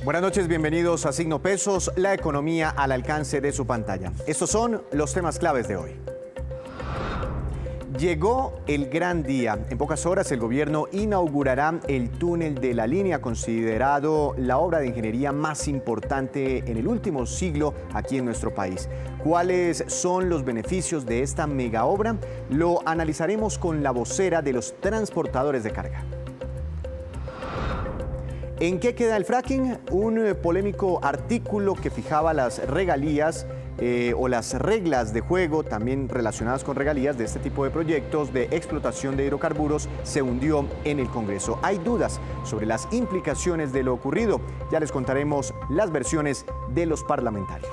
Buenas noches, bienvenidos a Signo Pesos, la economía al alcance de su pantalla. Estos son los temas claves de hoy. Llegó el gran día. En pocas horas el gobierno inaugurará el túnel de la línea, considerado la obra de ingeniería más importante en el último siglo aquí en nuestro país. ¿Cuáles son los beneficios de esta mega obra? Lo analizaremos con la vocera de los transportadores de carga. ¿En qué queda el fracking? Un polémico artículo que fijaba las regalías o las reglas de juego también relacionadas con regalías de este tipo de proyectos de explotación de hidrocarburos se hundió en el Congreso. Hay dudas sobre las implicaciones de lo ocurrido. Ya les contaremos las versiones de los parlamentarios.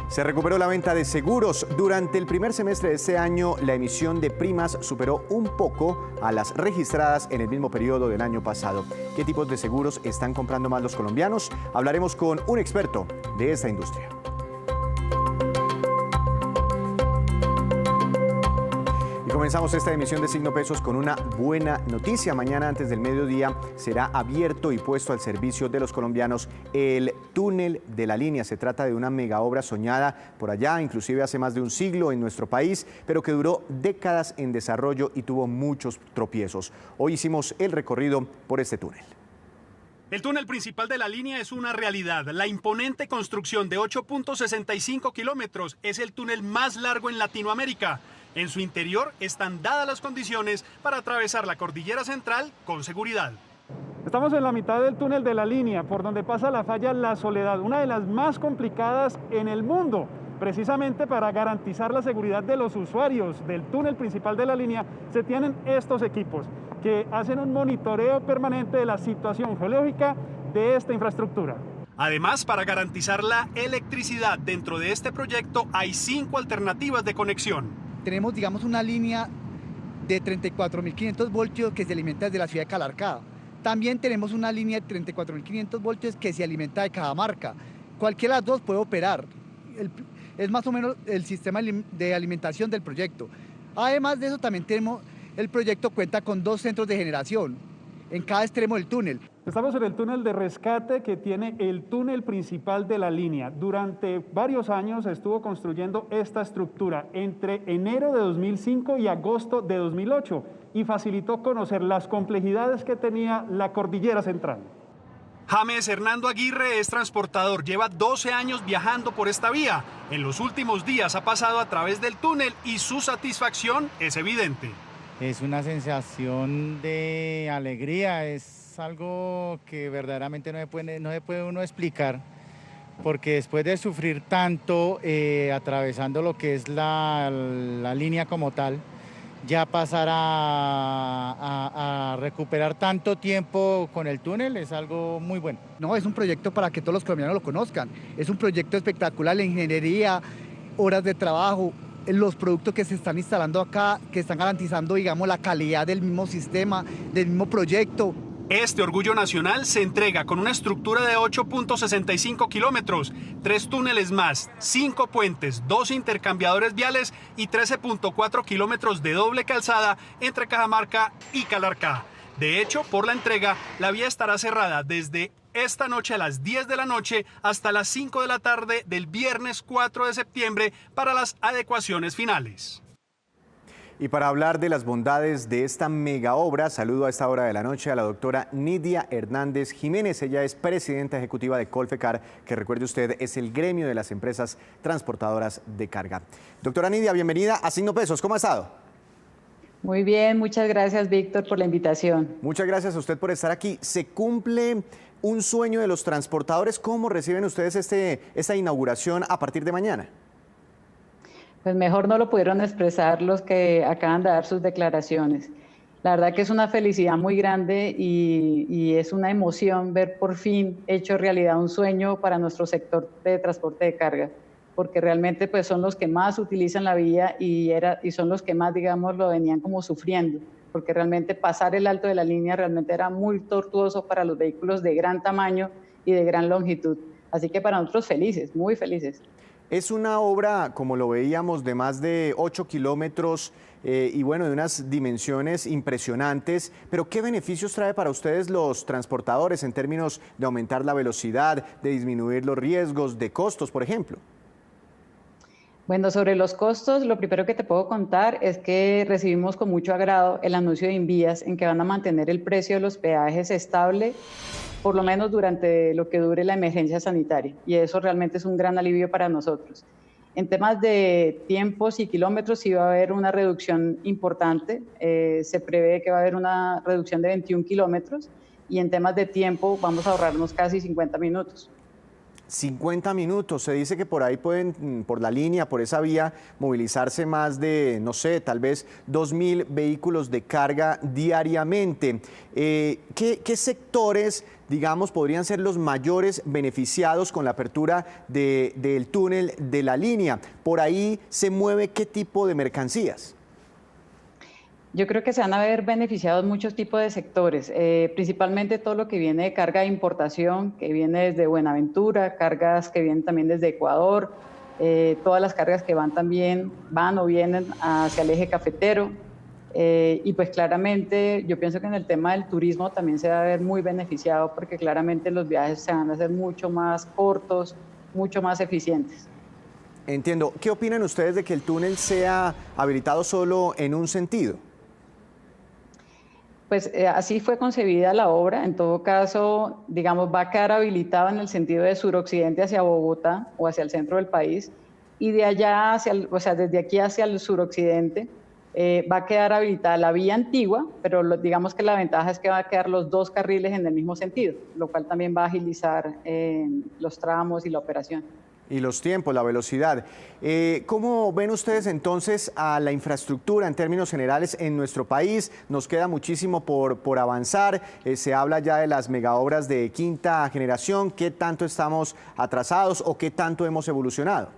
Se recuperó la venta de seguros. Durante el primer semestre de este año, la emisión de primas superó un poco a las registradas en el mismo periodo del año pasado. ¿Qué tipos de seguros están comprando más los colombianos? Hablaremos con un experto de esta industria. Comenzamos esta emisión de Signo Pesos con una buena noticia. Mañana antes del mediodía será abierto y puesto al servicio de los colombianos el túnel de la línea. Se trata de una mega obra soñada por allá, inclusive hace más de un siglo en nuestro país, pero que duró décadas en desarrollo y tuvo muchos tropiezos. Hoy hicimos el recorrido por este túnel. El túnel principal de la línea es una realidad. La imponente construcción de 8.65 kilómetros es el túnel más largo en Latinoamérica. En su interior están dadas las condiciones para atravesar la cordillera central con seguridad. Estamos en la mitad del túnel de la línea, por donde pasa la falla La Soledad, una de las más complicadas en el mundo. Precisamente para garantizar la seguridad de los usuarios del túnel principal de la línea, se tienen estos equipos que hacen un monitoreo permanente de la situación geológica de esta infraestructura. Además, para garantizar la electricidad dentro de este proyecto, hay 5 alternativas de conexión. Tenemos, digamos, una línea de 34.500 voltios que se alimenta desde la ciudad de Calarcá. También tenemos una línea de 34.500 voltios que se alimenta de Cajamarca. Cualquiera de las dos puede operar. Es más o menos el sistema de alimentación del proyecto. Además de eso, también el proyecto cuenta con 2 centros de generación en cada extremo del túnel. Estamos en el túnel de rescate que tiene el túnel principal de la línea. Durante varios años se estuvo construyendo esta estructura entre enero de 2005 y agosto de 2008 y facilitó conocer las complejidades que tenía la cordillera central. James Hernando Aguirre es transportador, lleva 12 años viajando por esta vía. En los últimos días ha pasado a través del túnel y su satisfacción es evidente. Es una sensación de alegría, es algo que verdaderamente no se puede uno explicar, porque después de sufrir tanto atravesando lo que es la línea como tal, ya pasar a recuperar tanto tiempo con el túnel es algo muy bueno. No, es un proyecto para que todos los colombianos lo conozcan. Es un proyecto espectacular, la ingeniería, horas de trabajo, los productos que se están instalando acá, que están garantizando, digamos, la calidad del mismo sistema, del mismo proyecto. Este orgullo nacional se entrega con una estructura de 8.65 kilómetros, 3 túneles más, 5 puentes, 2 intercambiadores viales y 13.4 kilómetros de doble calzada entre Cajamarca y Calarcá. De hecho, por la entrega, la vía estará cerrada desde esta noche a las 10 de la noche hasta las 5 de la tarde del viernes 4 de septiembre para las adecuaciones finales. Y para hablar de las bondades de esta mega obra, saludo a esta hora de la noche a la doctora Nidia Hernández Jiménez. Ella es presidenta ejecutiva de Colfecar, que recuerde usted es el gremio de las empresas transportadoras de carga. Doctora Nidia, bienvenida a Signo Pesos. ¿Cómo ha estado? Muy bien, muchas gracias, Víctor, por la invitación. Muchas gracias a usted por estar aquí. ¿Se cumple un sueño de los transportadores? ¿Cómo reciben ustedes esta inauguración a partir de mañana? Pues mejor no lo pudieron expresar los que acaban de dar sus declaraciones. La verdad que es una felicidad muy grande y es una emoción ver por fin hecho realidad un sueño para nuestro sector de transporte de carga, porque realmente pues son los que más utilizan la vía y son los que más, digamos, lo venían como sufriendo, porque realmente pasar el alto de la línea realmente era muy tortuoso para los vehículos de gran tamaño y de gran longitud. Así que para nosotros felices, muy felices. Es una obra, como lo veíamos, de más de 8 kilómetros y bueno, de unas dimensiones impresionantes, pero ¿qué beneficios trae para ustedes los transportadores en términos de aumentar la velocidad, de disminuir los riesgos, de costos, por ejemplo? Bueno, sobre los costos, lo primero que te puedo contar es que recibimos con mucho agrado el anuncio de Invías en que van a mantener el precio de los peajes estable, por lo menos durante lo que dure la emergencia sanitaria. Y eso realmente es un gran alivio para nosotros. En temas de tiempos y kilómetros sí va a haber una reducción importante. Se prevé que va a haber una reducción de 21 kilómetros y en temas de tiempo vamos a ahorrarnos casi 50 minutos. 50 minutos, se dice que por ahí pueden, por la línea, por esa vía, movilizarse más de, no sé, tal vez 2.000 vehículos de carga diariamente. ¿Qué sectores, digamos, podrían ser los mayores beneficiados con la apertura del túnel de la línea? ¿Por ahí se mueve qué tipo de mercancías? Yo creo que se van a ver beneficiados muchos tipos de sectores, principalmente todo lo que viene de carga de importación, que viene desde Buenaventura, cargas que vienen también desde Ecuador, todas las cargas que van o vienen hacia el eje cafetero. Y pues claramente yo pienso que en el tema del turismo también se va a ver muy beneficiado porque claramente los viajes se van a hacer mucho más cortos, mucho más eficientes. Entiendo. ¿Qué opinan ustedes de que el túnel sea habilitado solo en un sentido? Pues así fue concebida la obra. En todo caso, digamos, va a quedar habilitado en el sentido de suroccidente hacia Bogotá o hacia el centro del país y de allá hacia, desde aquí hacia el suroccidente va a quedar habilitada la vía antigua, pero digamos que la ventaja es que va a quedar los dos carriles en el mismo sentido, lo cual también va a agilizar los tramos y la operación. Y los tiempos, la velocidad. ¿Cómo ven ustedes entonces a la infraestructura en términos generales en nuestro país? Nos queda muchísimo por avanzar. Se habla ya de las megaobras de quinta generación. ¿Qué tanto estamos atrasados o qué tanto hemos evolucionado?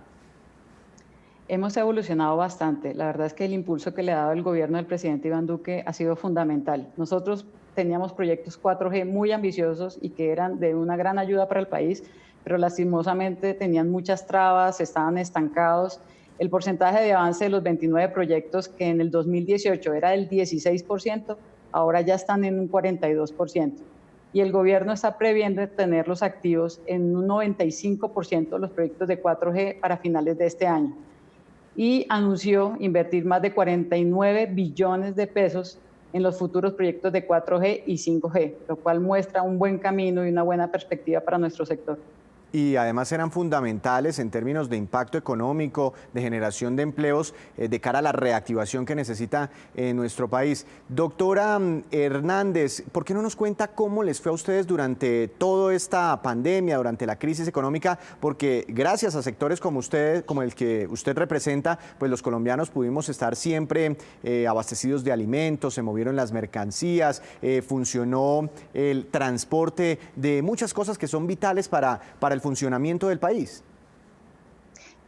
Hemos evolucionado bastante. La verdad es que el impulso que le ha dado el gobierno del presidente Iván Duque ha sido fundamental. Nosotros teníamos proyectos 4G muy ambiciosos y que eran de una gran ayuda para el país, pero lastimosamente tenían muchas trabas, estaban estancados. El porcentaje de avance de los 29 proyectos, que en el 2018 era del 16%, ahora ya están en un 42%. Y el gobierno está previendo tenerlos activos en un 95% de los proyectos de 4G para finales de este año. Y anunció invertir más de 49 billones de pesos en los futuros proyectos de 4G y 5G, lo cual muestra un buen camino y una buena perspectiva para nuestro sector. Y además eran fundamentales en términos de impacto económico, de generación de empleos, de cara a la reactivación que necesita nuestro país. Doctora Hernández, ¿por qué no nos cuenta cómo les fue a ustedes durante toda esta pandemia, durante la crisis económica? Porque gracias a sectores como usted, como el que usted representa, pues los colombianos pudimos estar siempre abastecidos de alimentos, se movieron las mercancías, funcionó el transporte de muchas cosas que son vitales para el funcionamiento del país.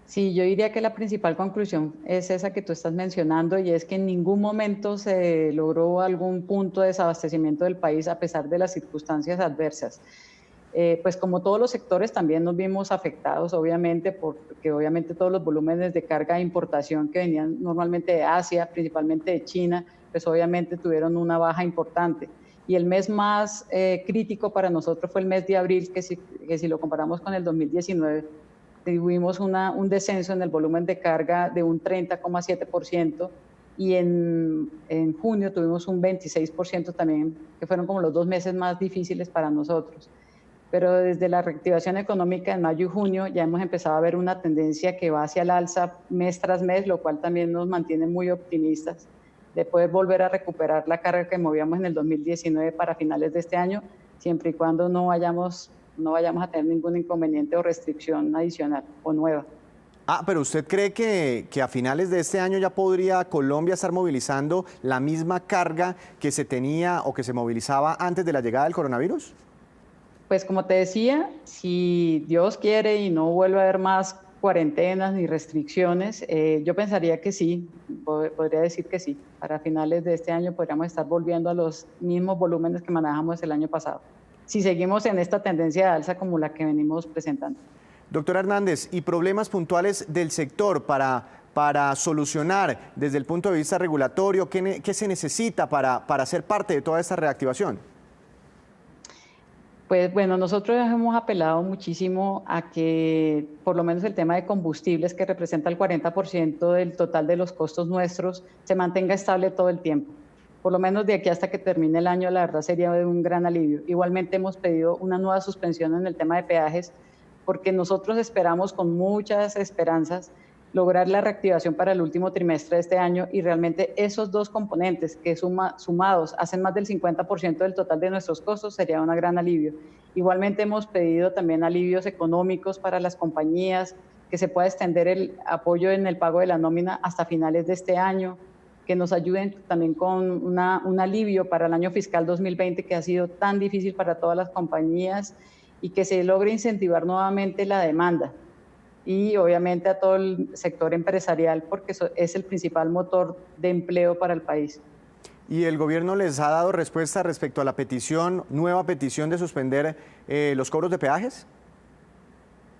Sí, yo diría que la principal conclusión es esa que tú estás mencionando y es que en ningún momento se logró algún punto de desabastecimiento del país a pesar de las circunstancias adversas. Pues como todos los sectores también nos vimos afectados, obviamente, porque obviamente todos los volúmenes de carga de importación que venían normalmente de Asia, principalmente de China, pues obviamente tuvieron una baja importante. Y el mes más crítico para nosotros fue el mes de abril, que si lo comparamos con el 2019, tuvimos un descenso en el volumen de carga de un 30,7% y en junio tuvimos un 26% también, que fueron como los 2 meses más difíciles para nosotros. Pero desde la reactivación económica en mayo y junio ya hemos empezado a ver una tendencia que va hacia el alza mes tras mes, lo cual también nos mantiene muy optimistas de poder volver a recuperar la carga que movíamos en el 2019 para finales de este año, siempre y cuando no vayamos a tener ningún inconveniente o restricción adicional o nueva. Pero ¿usted cree que a finales de este año ya podría Colombia estar movilizando la misma carga que se tenía o que se movilizaba antes de la llegada del coronavirus? Pues como te decía, si Dios quiere y no vuelve a haber más cuarentenas ni restricciones, yo pensaría que sí, podría decir que sí. Para finales de este año podríamos estar volviendo a los mismos volúmenes que manejamos el año pasado, si seguimos en esta tendencia de alza como la que venimos presentando. Doctor Hernández, ¿y problemas puntuales del sector para solucionar desde el punto de vista regulatorio? ¿Qué se necesita para ser parte de toda esta reactivación? Pues bueno, nosotros hemos apelado muchísimo a que por lo menos el tema de combustibles, que representa el 40% del total de los costos nuestros, se mantenga estable todo el tiempo. Por lo menos de aquí hasta que termine el año, la verdad sería de un gran alivio. Igualmente hemos pedido una nueva suspensión en el tema de peajes, porque nosotros esperamos con muchas esperanzas lograr la reactivación para el último trimestre de este año, y realmente esos dos componentes que sumados hacen más del 50% del total de nuestros costos sería un gran alivio. Igualmente hemos pedido también alivios económicos para las compañías, que se pueda extender el apoyo en el pago de la nómina hasta finales de este año, que nos ayuden también con un alivio para el año fiscal 2020, que ha sido tan difícil para todas las compañías, y que se logre incentivar nuevamente la demanda. Y obviamente a todo el sector empresarial, porque eso es el principal motor de empleo para el país. ¿Y el gobierno les ha dado respuesta respecto a la nueva petición de suspender los cobros de peajes?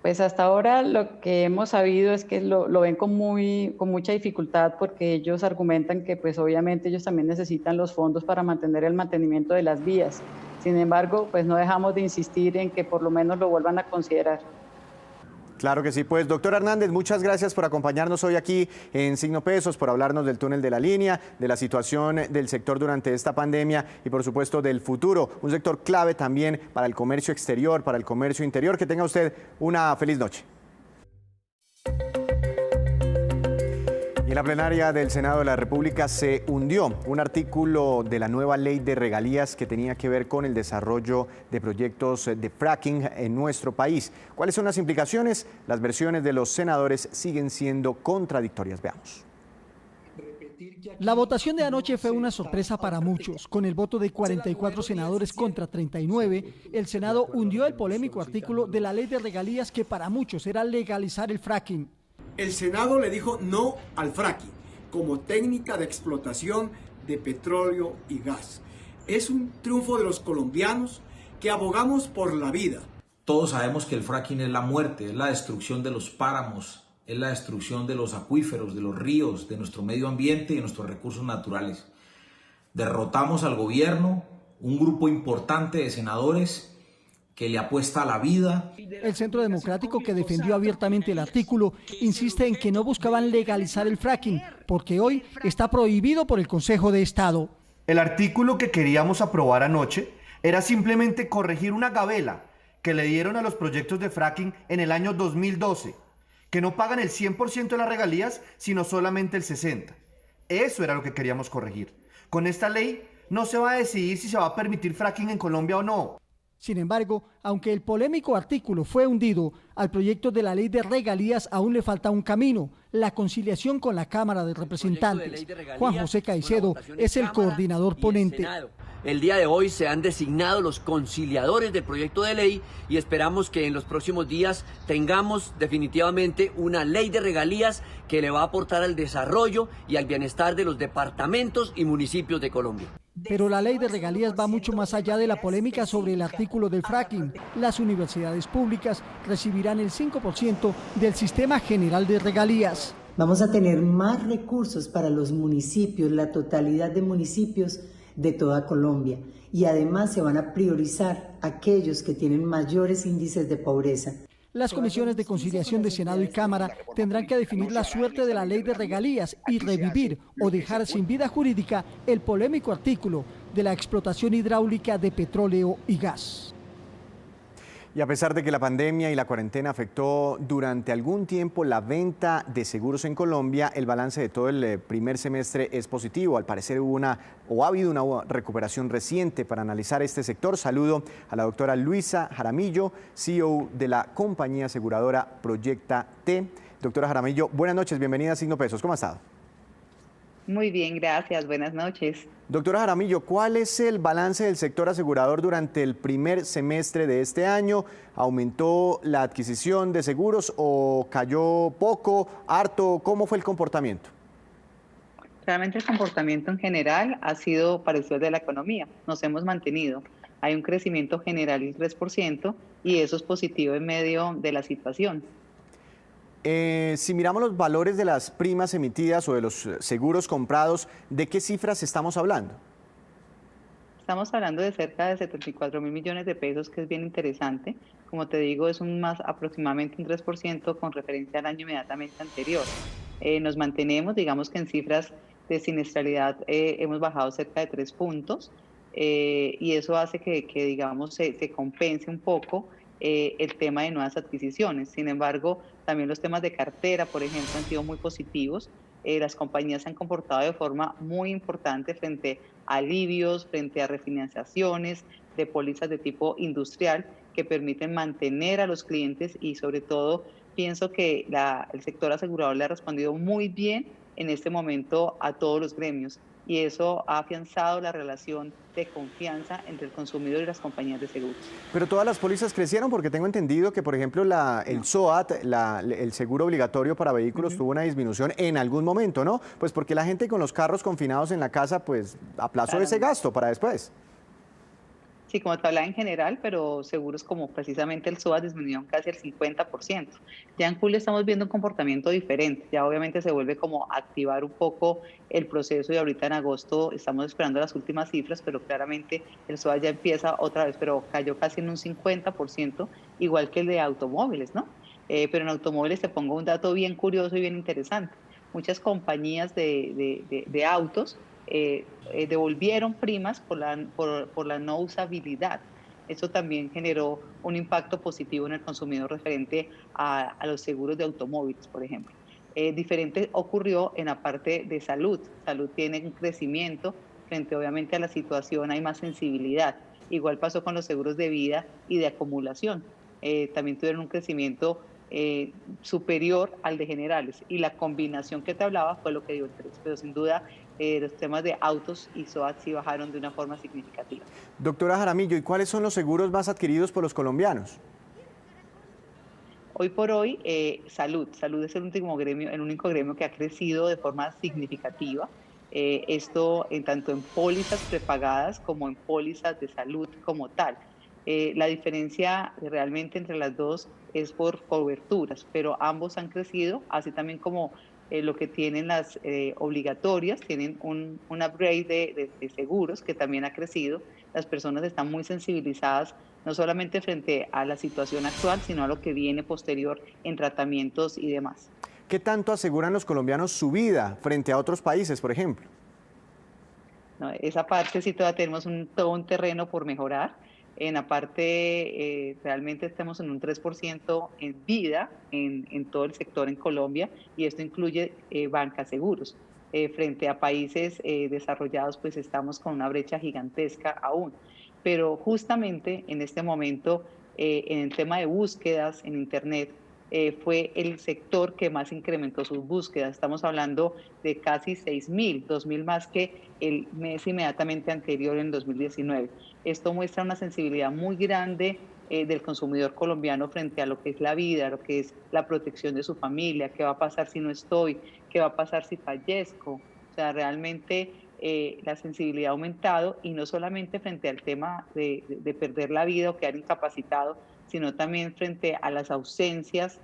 Pues hasta ahora lo que hemos sabido es que lo ven con mucha dificultad, porque ellos argumentan que pues obviamente ellos también necesitan los fondos para mantener el mantenimiento de las vías. Sin embargo, pues no dejamos de insistir en que por lo menos lo vuelvan a considerar. Claro que sí, pues doctor Hernández, muchas gracias por acompañarnos hoy aquí en Signo Pesos, por hablarnos del túnel de la línea, de la situación del sector durante esta pandemia y por supuesto del futuro, un sector clave también para el comercio exterior, para el comercio interior. Que tenga usted una feliz noche. En la plenaria del Senado de la República se hundió un artículo de la nueva ley de regalías que tenía que ver con el desarrollo de proyectos de fracking en nuestro país. ¿Cuáles son las implicaciones? Las versiones de los senadores siguen siendo contradictorias. Veamos. La votación de anoche fue una sorpresa para muchos. Con el voto de 44 senadores contra 39, el Senado hundió el polémico artículo de la ley de regalías que para muchos era legalizar el fracking. El Senado le dijo no al fracking como técnica de explotación de petróleo y gas. Es un triunfo de los colombianos que abogamos por la vida. Todos sabemos que el fracking es la muerte, es la destrucción de los páramos, es la destrucción de los acuíferos, de los ríos, de nuestro medio ambiente y de nuestros recursos naturales. Derrotamos al gobierno, un grupo importante de senadores que le apuesta a la vida. El Centro Democrático, que defendió abiertamente el artículo, insiste en que no buscaban legalizar el fracking, porque hoy está prohibido por el Consejo de Estado. El artículo que queríamos aprobar anoche era simplemente corregir una gabela que le dieron a los proyectos de fracking en el año 2012, que no pagan el 100% de las regalías, sino solamente el 60%. Eso era lo que queríamos corregir. Con esta ley no se va a decidir si se va a permitir fracking en Colombia o no. Sin embargo, aunque el polémico artículo fue hundido, al proyecto de la ley de regalías aún le falta un camino: la conciliación con la Cámara de Representantes. Juan José Caicedo es el coordinador ponente. El día de hoy se han designado los conciliadores del proyecto de ley y esperamos que en los próximos días tengamos definitivamente una ley de regalías que le va a aportar al desarrollo y al bienestar de los departamentos y municipios de Colombia. Pero la ley de regalías va mucho más allá de la polémica sobre el artículo del fracking. Las universidades públicas recibirán el 5% del sistema general de regalías. Vamos a tener más recursos para los municipios, la totalidad de municipios de toda Colombia, y además se van a priorizar aquellos que tienen mayores índices de pobreza. Las comisiones de conciliación de Senado y Cámara tendrán que definir la suerte de la ley de regalías y revivir o dejar sin vida jurídica el polémico artículo de la explotación hidráulica de petróleo y gas. Y a pesar de que la pandemia y la cuarentena afectó durante algún tiempo la venta de seguros en Colombia, el balance de todo el primer semestre es positivo. Al parecer ha habido una recuperación reciente. Para analizar este sector, saludo a la doctora Luisa Jaramillo, CEO de la compañía aseguradora Proyecta T. Doctora Jaramillo, buenas noches, bienvenida a Signo Pesos. ¿Cómo ha estado? Muy bien, gracias. Buenas noches. Doctora Jaramillo, ¿cuál es el balance del sector asegurador durante el primer semestre de este año? ¿Aumentó la adquisición de seguros o cayó poco, harto? ¿Cómo fue el comportamiento? Realmente el comportamiento en general ha sido parecido al de la economía. Nos hemos mantenido. Hay un crecimiento general del 3% y eso es positivo en medio de la situación. Si miramos los valores de las primas emitidas o de los seguros comprados, ¿de qué cifras estamos hablando? Estamos hablando de cerca de 74.000 millones de pesos, que es bien interesante. Como te digo, es aproximadamente un 3% con referencia al año inmediatamente anterior. Nos mantenemos, digamos que en cifras de siniestralidad hemos bajado cerca de 3 puntos y eso hace que digamos, se compense un poco el tema de nuevas adquisiciones. Sin embargo, también los temas de cartera, por ejemplo, han sido muy positivos. Las compañías se han comportado de forma muy importante frente a alivios, frente a refinanciaciones de pólizas de tipo industrial que permiten mantener a los clientes y sobre todo pienso que el sector asegurador le ha respondido muy bien en este momento a todos los gremios y eso ha afianzado la relación de confianza entre el consumidor y las compañías de seguros. Pero todas las pólizas crecieron porque tengo entendido que, por ejemplo, el SOAT, el seguro obligatorio para vehículos, tuvo una disminución en algún momento, ¿no? Pues porque la gente con los carros confinados en la casa, pues aplazó ese gasto para después. Sí, como te hablaba en general, pero seguros como precisamente el SOAT disminuyeron casi el 50%. Ya en julio estamos viendo un comportamiento diferente, ya obviamente se vuelve como a activar un poco el proceso y ahorita en agosto estamos esperando las últimas cifras, pero claramente el SOAT ya empieza otra vez, pero cayó casi en un 50%, igual que el de automóviles, ¿no? Pero en automóviles te pongo un dato bien curioso y bien interesante. Muchas compañías de autos devolvieron primas por la no usabilidad. Eso también generó un impacto positivo en el consumidor referente a los seguros de automóviles, por ejemplo. Diferente ocurrió en la parte de salud. Salud tiene un crecimiento frente obviamente a la situación, hay más sensibilidad. Igual pasó con los seguros de vida y de acumulación. También tuvieron un crecimiento superior al de generales y la combinación que te hablaba fue lo que dio el 3, pero sin duda los temas de autos y SOAT sí bajaron de una forma significativa. Doctora Jaramillo, ¿y cuáles son los seguros más adquiridos por los colombianos? Hoy por hoy, salud es el único gremio que ha crecido de forma significativa. Esto tanto en pólizas prepagadas como en pólizas de salud como tal. La diferencia realmente entre las dos es por coberturas, pero ambos han crecido, así también como lo que tienen las obligatorias, tienen un upgrade de seguros que también ha crecido. Las personas están muy sensibilizadas, no solamente frente a la situación actual, sino a lo que viene posterior en tratamientos y demás. ¿Qué tanto aseguran los colombianos su vida frente a otros países, por ejemplo? No, esa parte sí todavía tenemos todo un terreno por mejorar. En la parte, realmente estamos en un 3% en vida en todo el sector en Colombia y esto incluye banca seguros. Frente a países desarrollados, pues estamos con una brecha gigantesca aún. Pero justamente en este momento, en el tema de búsquedas en Internet, fue el sector que más incrementó sus búsquedas. Estamos hablando de casi 6.000, 2.000 más que el mes inmediatamente anterior en 2019. Esto muestra una sensibilidad muy grande del consumidor colombiano frente a lo que es la vida, lo que es la protección de su familia, qué va a pasar si no estoy, qué va a pasar si fallezco. O sea, realmente la sensibilidad ha aumentado y no solamente frente al tema de perder la vida o quedar incapacitado, sino también frente a las ausencias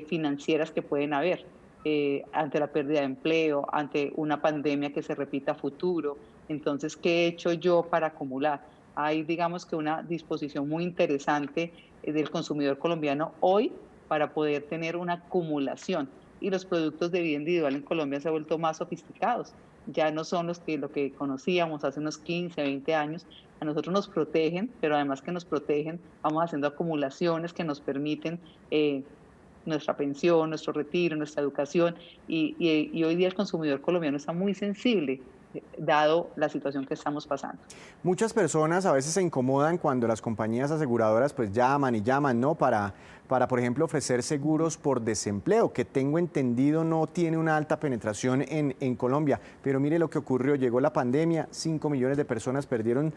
financieras que pueden haber ante la pérdida de empleo, ante una pandemia que se repita a futuro. Entonces, ¿qué he hecho yo para acumular? Hay, digamos que una disposición muy interesante del consumidor colombiano hoy para poder tener una acumulación. Y los productos de vida individual en Colombia se han vuelto más sofisticados. Ya no son lo que conocíamos hace unos 15, 20 años. A nosotros nos protegen, pero además que nos protegen, vamos haciendo acumulaciones que nos permiten nuestra pensión, nuestro retiro, nuestra educación. Y hoy día el consumidor colombiano está muy sensible, dado la situación que estamos pasando. Muchas personas a veces se incomodan cuando las compañías aseguradoras pues llaman y llaman, ¿no? Para, por ejemplo, ofrecer seguros por desempleo, que tengo entendido no tiene una alta penetración en Colombia. Pero mire lo que ocurrió, llegó la pandemia, 5 millones de personas perdieron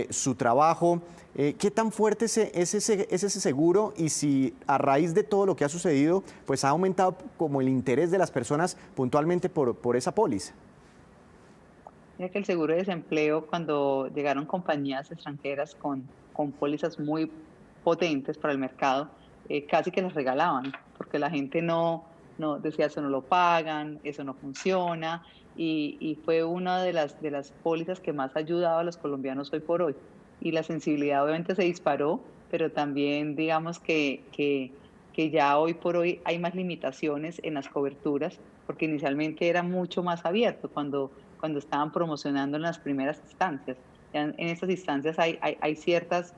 su trabajo. ¿Qué tan fuerte es ese seguro? Y si a raíz de todo lo que ha sucedido, pues ha aumentado como el interés de las personas puntualmente por esa póliza. Mira que el seguro de desempleo, cuando llegaron compañías extranjeras con pólizas muy potentes para el mercado, casi que las regalaban, porque la gente no decía, eso no lo pagan, eso no funciona, y fue una de las pólizas que más ha ayudado a los colombianos hoy por hoy. Y la sensibilidad obviamente se disparó, pero también digamos que ya hoy por hoy hay más limitaciones en las coberturas, porque inicialmente era mucho más abierto cuando estaban promocionando en las primeras instancias. Ya en estas instancias hay ciertas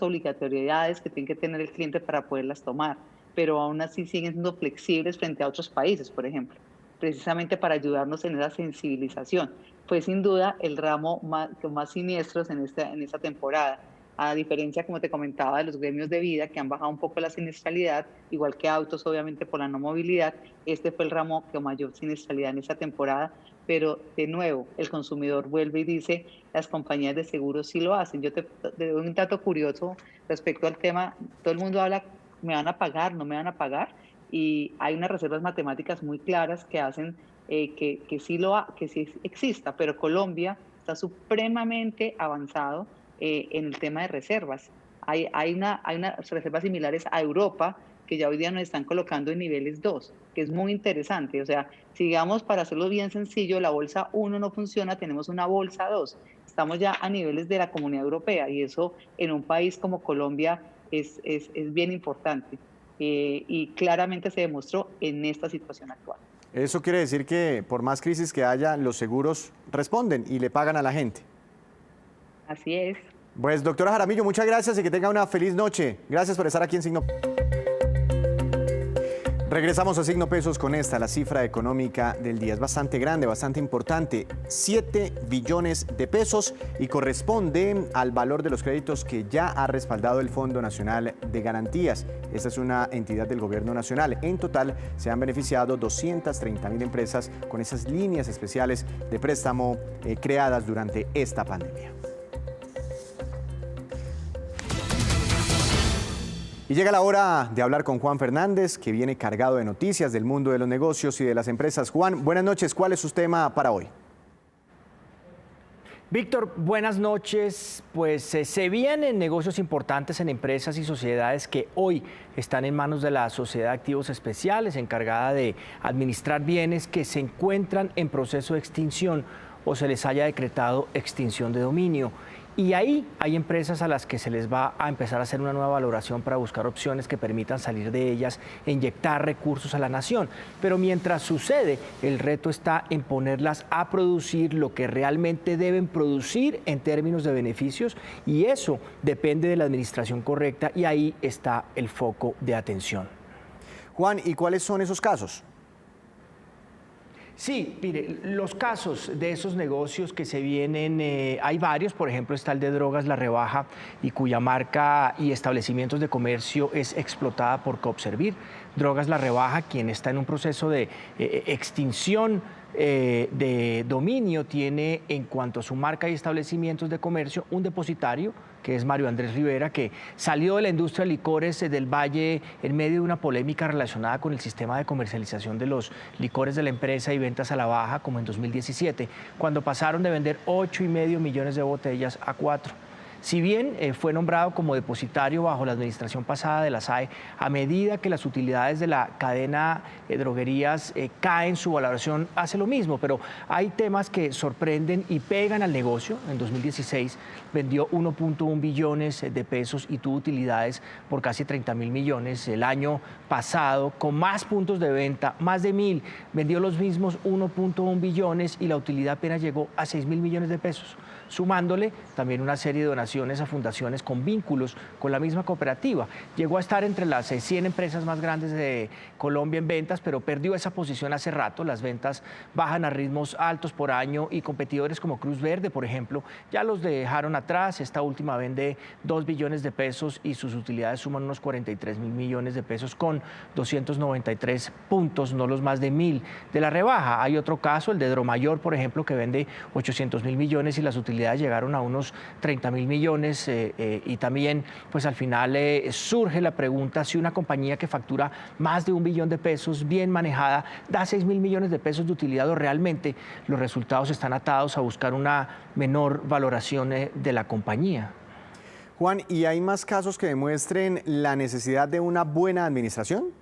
obligatoriedades que tiene que tener el cliente para poderlas tomar, pero aún así siguen siendo flexibles frente a otros países, por ejemplo, precisamente para ayudarnos en esa sensibilización. Fue sin duda el ramo con más siniestros en esta temporada, a diferencia, como te comentaba, de los gremios de vida que han bajado un poco la siniestralidad, igual que autos, obviamente por la no movilidad. Este fue el ramo con mayor siniestralidad en esta temporada, pero de nuevo, el consumidor vuelve y dice, las compañías de seguros sí lo hacen. Yo te doy un dato curioso respecto al tema. Todo el mundo habla, ¿me van a pagar? ¿No me van a pagar? Y hay unas reservas matemáticas muy claras que hacen que sí exista, pero Colombia está supremamente avanzado en el tema de reservas. Hay unas reservas similares a Europa que ya hoy día nos están colocando en niveles 2, que es muy interesante. O sea, si digamos, para hacerlo bien sencillo, la bolsa 1 no funciona, tenemos una bolsa 2. Estamos ya a niveles de la Comunidad Europea y eso en un país como Colombia es bien importante y claramente se demostró en esta situación actual. Eso quiere decir que por más crisis que haya, los seguros responden y le pagan a la gente. Así es. Pues doctora Jaramillo, muchas gracias y que tenga una feliz noche. Gracias por estar aquí en Signo. Regresamos a Signo Pesos con la cifra económica del día. Es bastante grande, bastante importante, 7 billones de pesos y corresponde al valor de los créditos que ya ha respaldado el Fondo Nacional de Garantías. Esta es una entidad del Gobierno Nacional. En total se han beneficiado 230.000 empresas con esas líneas especiales de préstamo creadas durante esta pandemia. Y llega la hora de hablar con Juan Fernández, que viene cargado de noticias del mundo de los negocios y de las empresas. Juan, buenas noches. ¿Cuál es su tema para hoy? Víctor, buenas noches. Pues se vienen negocios importantes en empresas y sociedades que hoy están en manos de la Sociedad de Activos Especiales, encargada de administrar bienes que se encuentran en proceso de extinción o se les haya decretado extinción de dominio. Y ahí hay empresas a las que se les va a empezar a hacer una nueva valoración para buscar opciones que permitan salir de ellas e inyectar recursos a la nación. Pero mientras sucede, el reto está en ponerlas a producir lo que realmente deben producir en términos de beneficios, y eso depende de la administración correcta, y ahí está el foco de atención. Juan, ¿y cuáles son esos casos? Sí, mire, los casos de esos negocios que se vienen, hay varios. Por ejemplo, está el de Drogas La Rebaja, y cuya marca y establecimientos de comercio es explotada por Coopservir. Drogas La Rebaja, quien está en un proceso de extinción de dominio, tiene en cuanto a su marca y establecimientos de comercio un depositario, que es Mario Andrés Rivera, que salió de la industria de licores del Valle en medio de una polémica relacionada con el sistema de comercialización de los licores de la empresa y ventas a la baja, como en 2017, cuando pasaron de vender 8,5 millones de botellas a 4. Si bien fue nombrado como depositario bajo la administración pasada de la SAE, a medida que las utilidades de la cadena de droguerías caen, su valoración hace lo mismo. Pero hay temas que sorprenden y pegan al negocio. En 2016 vendió 1.1 billones de pesos y tuvo utilidades por casi 30.000 millones. El año pasado, con más puntos de venta, más de 1.000, vendió los mismos 1.1 billones y la utilidad apenas llegó a 6.000 millones de pesos, sumándole también una serie de donaciones a fundaciones con vínculos con la misma cooperativa. Llegó a estar entre las 100 empresas más grandes de Colombia en ventas, pero perdió esa posición hace rato. Las ventas bajan a ritmos altos por año y competidores como Cruz Verde, por ejemplo, ya los dejaron atrás. Esta última vende 2 billones de pesos y sus utilidades suman unos 43.000 millones de pesos con 293 puntos, no los más de 1.000 de La Rebaja. Hay otro caso, el de Dromayor, por ejemplo, que vende 800.000 millones y las utilidades utilidades llegaron a unos 30.000 millones y también pues al final surge la pregunta si una compañía que factura más de 1 billón de pesos, bien manejada, da 6.000 millones de pesos de utilidad o realmente los resultados están atados a buscar una menor valoración de la compañía. Juan, ¿y hay más casos que demuestren la necesidad de una buena administración?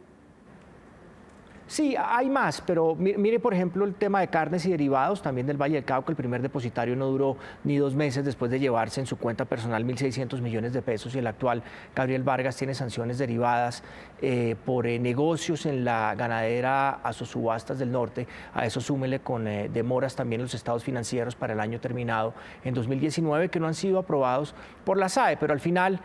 Sí, hay más, pero mire, por ejemplo, el tema de carnes y derivados, también del Valle del Cauca. El primer depositario no duró ni 2 meses después de llevarse en su cuenta personal 1.600 millones de pesos y el actual Gabriel Vargas tiene sanciones derivadas por negocios en la ganadera Asosubastas del Norte. A eso súmele con demoras también los estados financieros para el año terminado en 2019 que no han sido aprobados por la SAE, pero al final,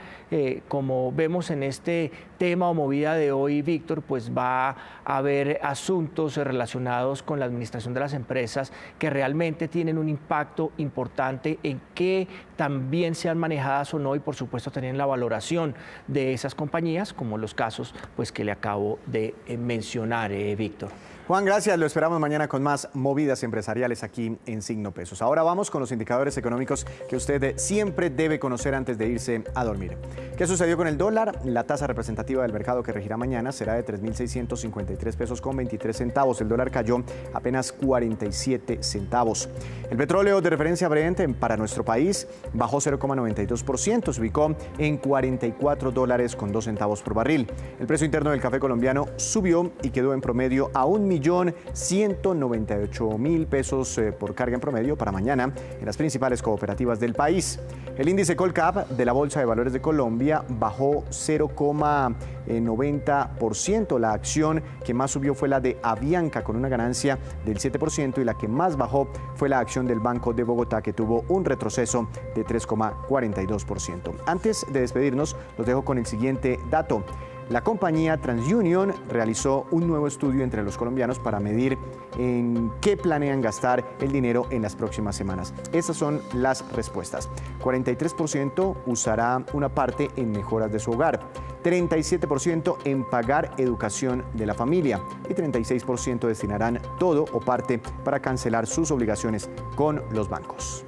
como vemos en este tema o movida de hoy, Víctor, pues va a haber asuntos relacionados con la administración de las empresas que realmente tienen un impacto importante en que también sean manejadas o no y por supuesto también la valoración de esas compañías, como los casos pues que le acabo de mencionar, Víctor. Juan, gracias. Lo esperamos mañana con más movidas empresariales aquí en Signo Pesos. Ahora vamos con los indicadores económicos que usted siempre debe conocer antes de irse a dormir. ¿Qué sucedió con el dólar? La tasa representativa del mercado que regirá mañana será de 3.653 pesos con 23 centavos. El dólar cayó apenas 47 centavos. El petróleo de referencia Brent para nuestro país bajó 0,92%, se ubicó en $44 con 2 centavos por barril. El precio interno del café colombiano subió y quedó en promedio a 1.198.000 pesos por carga en promedio para mañana en las principales cooperativas del país. El índice Colcap de la Bolsa de Valores de Colombia bajó 0,90%. La acción que más subió fue la de Avianca con una ganancia del 7% y la que más bajó fue la acción del Banco de Bogotá que tuvo un retroceso de 3,42%. Antes de despedirnos, los dejo con el siguiente dato. La compañía TransUnion realizó un nuevo estudio entre los colombianos para medir en qué planean gastar el dinero en las próximas semanas. Estas son las respuestas. 43% usará una parte en mejoras de su hogar, 37% en pagar educación de la familia y 36% destinarán todo o parte para cancelar sus obligaciones con los bancos.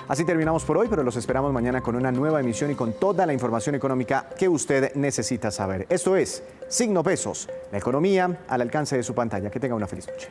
Así terminamos por hoy, pero los esperamos mañana con una nueva emisión y con toda la información económica que usted necesita saber. Esto es Signo Pesos, la economía al alcance de su pantalla. Que tenga una feliz noche.